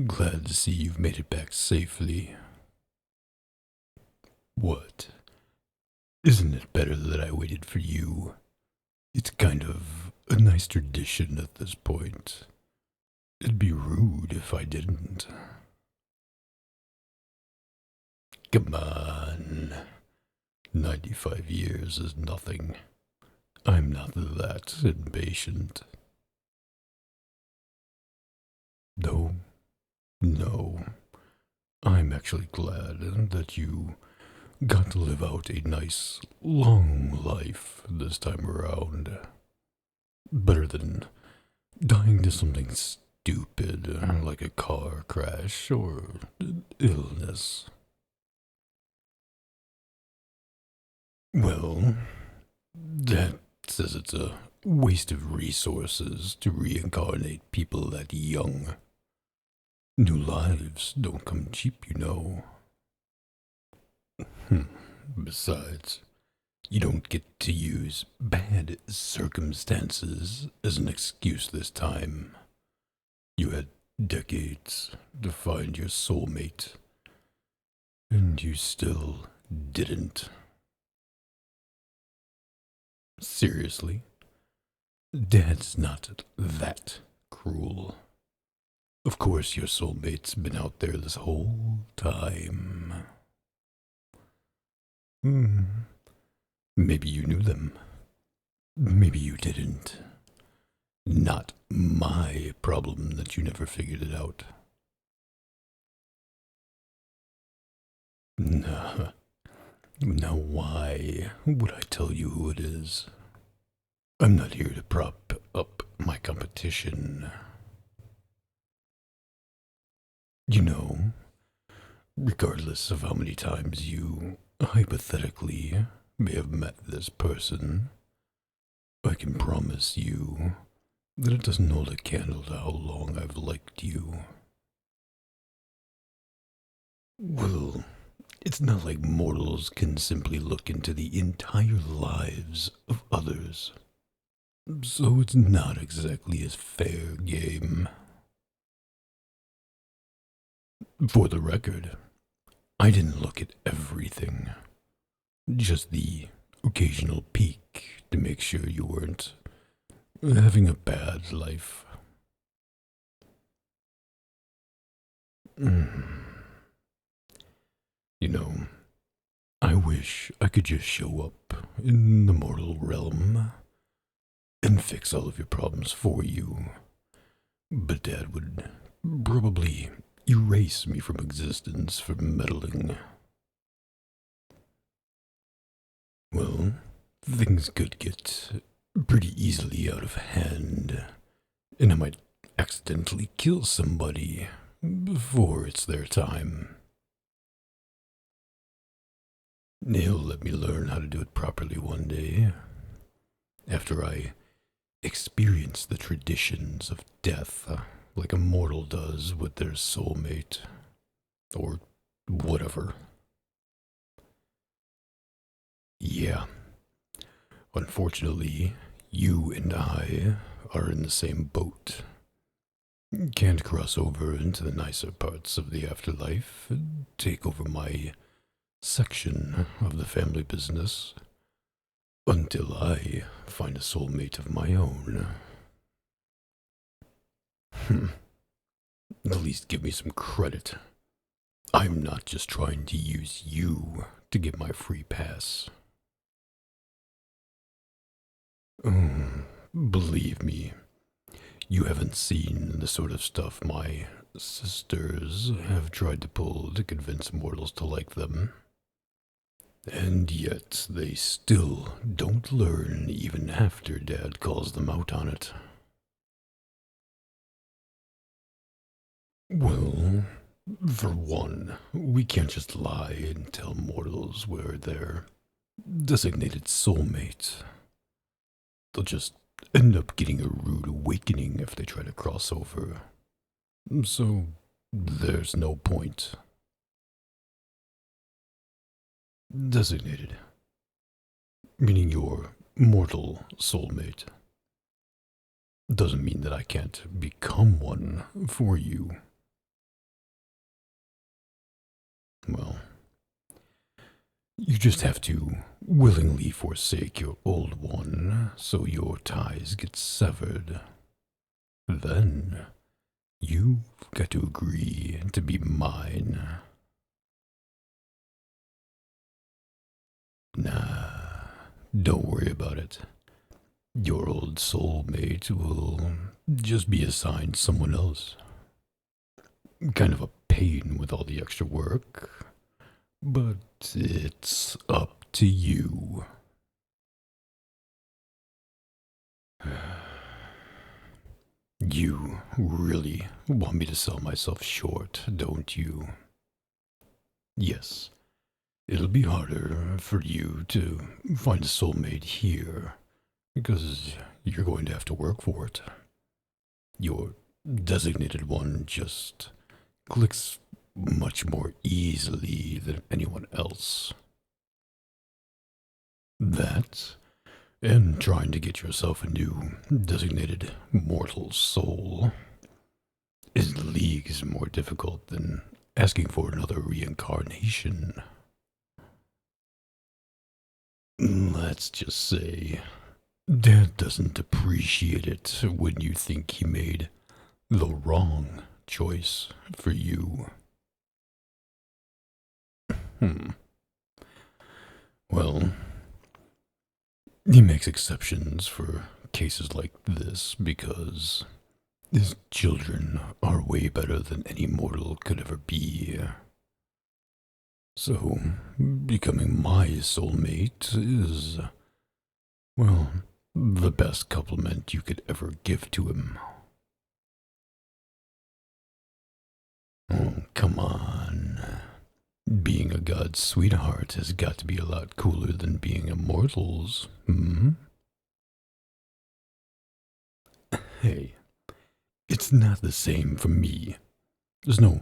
Glad to see you've made it back safely. What? Isn't it better that I waited for you? It's kind of a nice tradition at this point. It'd be rude if I didn't. Come on. 95 years is nothing. I'm not that impatient. No. I'm actually glad that you got to live out a nice, long life this time around. Better than dying to something stupid like a car crash or illness. Well, that says it's a waste of resources to reincarnate people that young. New lives don't come cheap, you know. Besides, you don't get to use bad circumstances as an excuse this time. You had decades to find your soulmate, and you still didn't. Seriously? Dad's not that cruel. Of course your soulmate's been out there this whole time. Maybe you knew them. Maybe you didn't. Not my problem that you never figured it out. Nah. Now why would I tell you who it is? I'm not here to prop up my competition. You know, regardless of how many times you hypothetically may have met this person, I can promise you that it doesn't hold a candle to how long I've liked you. Well, it's not like mortals can simply look into the entire lives of others, so it's not exactly a fair game. For the record, I didn't look at everything, just the occasional peek to make sure you weren't having a bad life. You know, I wish I could just show up in the mortal realm and fix all of your problems for you, but Dad would probably erase me from existence for meddling. Well, things could get pretty easily out of hand, and I might accidentally kill somebody before it's their time. He'll let me learn how to do it properly one day, after I experience the traditions of death like a mortal does with their soulmate, or whatever. Yeah, unfortunately, you and I are in the same boat. Can't cross over into the nicer parts of the afterlife and take over my section of the family business until I find a soulmate of my own. At least give me some credit. I'm not just trying to use you to get my free pass. Believe me, you haven't seen the sort of stuff my sisters have tried to pull to convince mortals to like them. And yet they still don't learn even after Dad calls them out on it. Well, for one, we can't just lie and tell mortals we're their designated soulmate. They'll just end up getting a rude awakening if they try to cross over. So, there's no point. Designated, meaning your mortal soulmate. Doesn't mean that I can't become one for you. Well, you just have to willingly forsake your old one so your ties get severed. Then you've got to agree to be mine. Nah, don't worry about it. Your old soulmate will just be assigned someone else. Kind of a pain with all the extra work, but it's up to you. You really want me to sell myself short, don't you? Yes, it'll be harder for you to find a soulmate here, because you're going to have to work for it. Your designated one just clicks much more easily than anyone else. That, and trying to get yourself a new designated mortal soul, is leagues more difficult than asking for another reincarnation. Let's just say, Dad doesn't appreciate it when you think he made the wrong choice for you. Well, he makes exceptions for cases like this because his children are way better than any mortal could ever be. So, becoming my soulmate is, well, the best compliment you could ever give to him. Oh, come on. Being a god's sweetheart has got to be a lot cooler than being a mortal's, hmm? Hey, it's not the same for me. There's no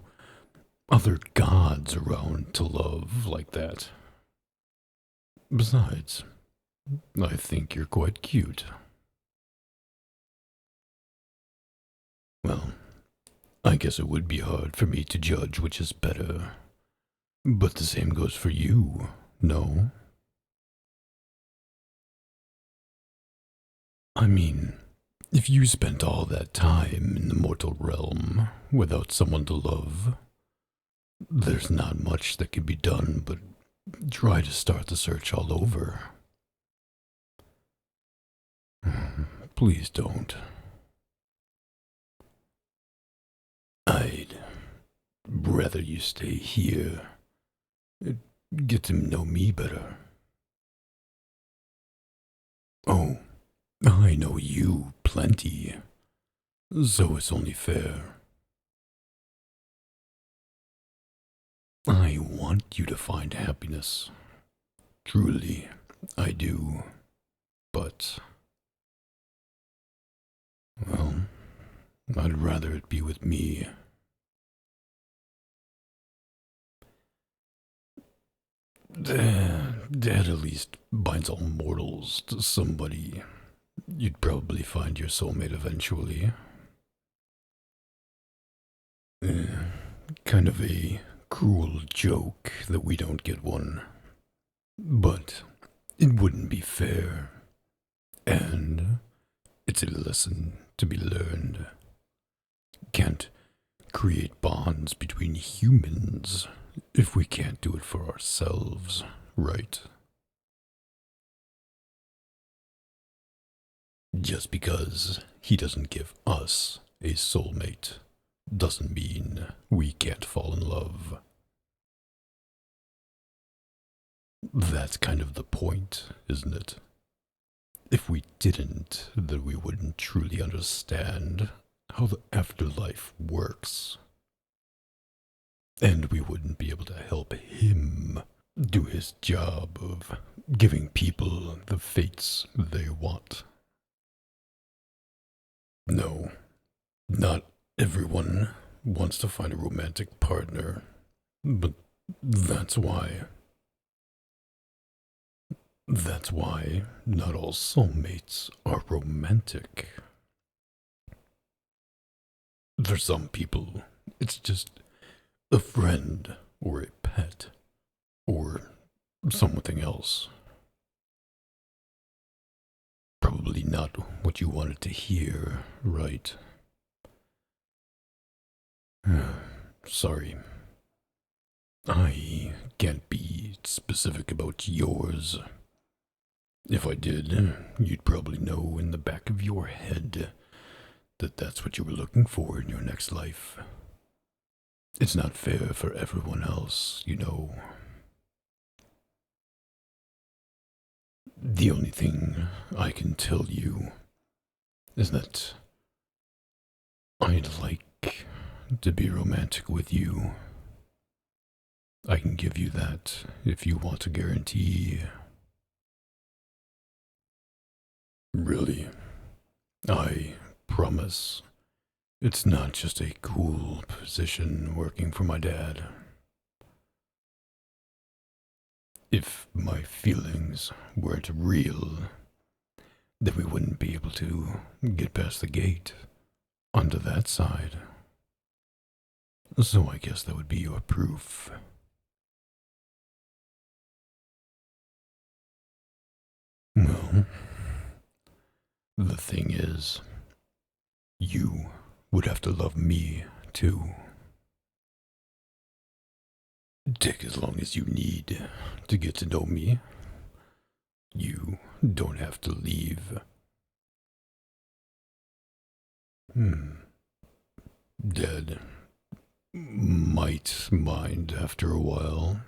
other gods around to love like that. Besides, I think you're quite cute. Well, I guess it would be hard for me to judge which is better. But the same goes for you, no? I mean, if you spent all that time in the mortal realm without someone to love, there's not much that can be done but try to start the search all over. Please don't. I'd rather you stay here. Get to know me better. Oh, I know you plenty, so it's only fair. I want you to find happiness. Truly, I do. But, well, I'd rather it be with me. Dad at least binds all mortals to somebody. You'd probably find your soulmate eventually. Kind of a cruel joke that we don't get one. But it wouldn't be fair. And it's a lesson to be learned. Can't create bonds between humans if we can't do it for ourselves, right? Just because he doesn't give us a soulmate doesn't mean we can't fall in love. That's kind of the point, isn't it? If we didn't, then we wouldn't truly understand how the afterlife works. And we wouldn't be able to help him do his job of giving people the fates they want. No, not everyone wants to find a romantic partner, but that's why. That's why not all soulmates are romantic. For some people, it's just a friend or a pet or something else. Probably not what you wanted to hear, right? Sorry. I can't be specific about yours. If I did, you'd probably know in the back of your head that that's what you were looking for in your next life. It's not fair for everyone else, you know. The only thing I can tell you is that I'd like to be romantic with you. I can give you that if you want a guarantee. Really, I promise. It's not just a cool position working for my dad. If my feelings weren't real, then we wouldn't be able to get past the gate onto that side. So I guess that would be your proof. Well, the thing is, you would have to love me too. Take as long as you need to get to know me. You don't have to leave. Dad might mind after a while.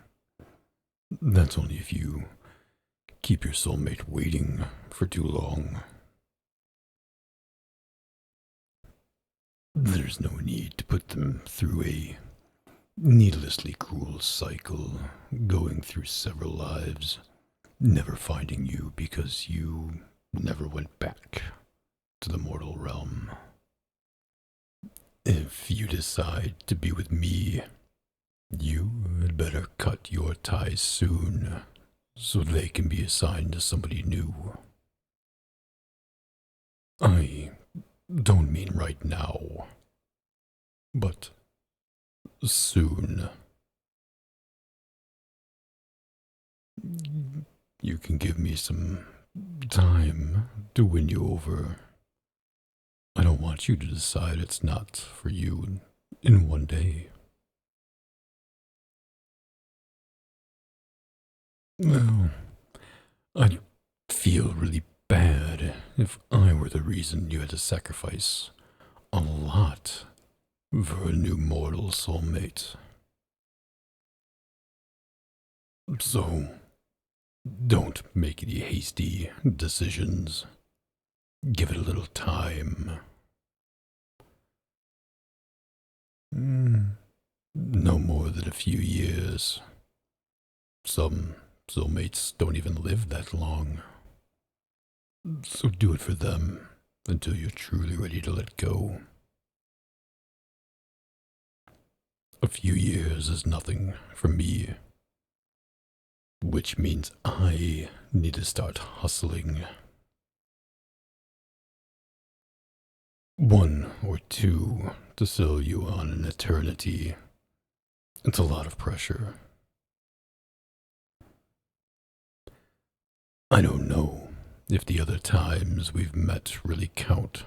That's only if you keep your soulmate waiting for too long. There's no need to put them through a needlessly cruel cycle, going through several lives, never finding you because you never went back to the mortal realm. If you decide to be with me, you had better cut your ties soon, so they can be assigned to somebody new. I don't mean right now, but soon. You can give me some time to win you over. I don't want you to decide it's not for you in one day. Well, I'd feel really bad if I were the reason you had to sacrifice a lot for a new mortal soulmate. So, don't make any hasty decisions. Give it a little time. No more than a few years. Some soulmates don't even live that long. So do it for them until you're truly ready to let go. A few years is nothing for me, which means I need to start hustling. One or two to sell you on an eternity. It's a lot of pressure. I don't know if the other times we've met really count,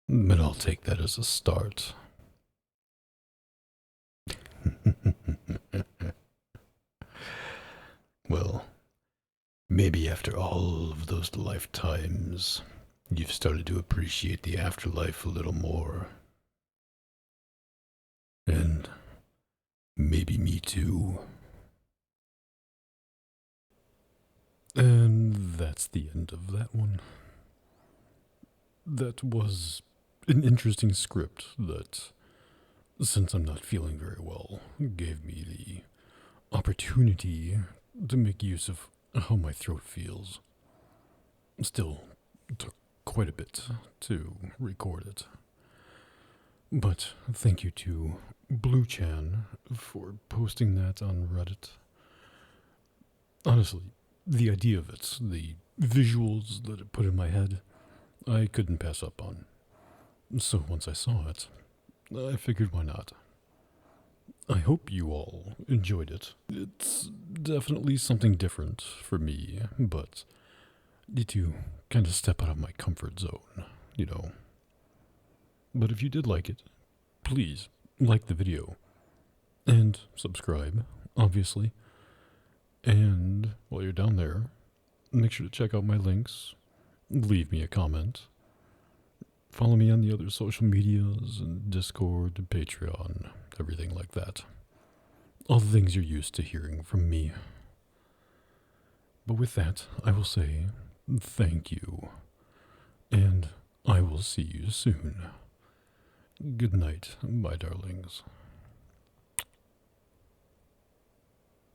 but I'll take that as a start. Well, maybe after all of those lifetimes, you've started to appreciate the afterlife a little more. And maybe me too. And that's the end of that one. That was an interesting script that, since I'm not feeling very well, gave me the opportunity to make use of how my throat feels. Still took quite a bit to record it. But thank you to Bluechan for posting that on Reddit. Honestly, the idea of it, the visuals that it put in my head, I couldn't pass up on. So once I saw it, I figured why not. I hope you all enjoyed it. It's definitely something different for me, but need to kind of step out of my comfort zone, you know. But if you did like it, please like the video and subscribe, obviously. And while you're down there, make sure to check out my links, leave me a comment, follow me on the other social medias and Discord and Patreon, everything like that. All the things you're used to hearing from me. But with that, I will say thank you, and I will see you soon. Good night, my darlings.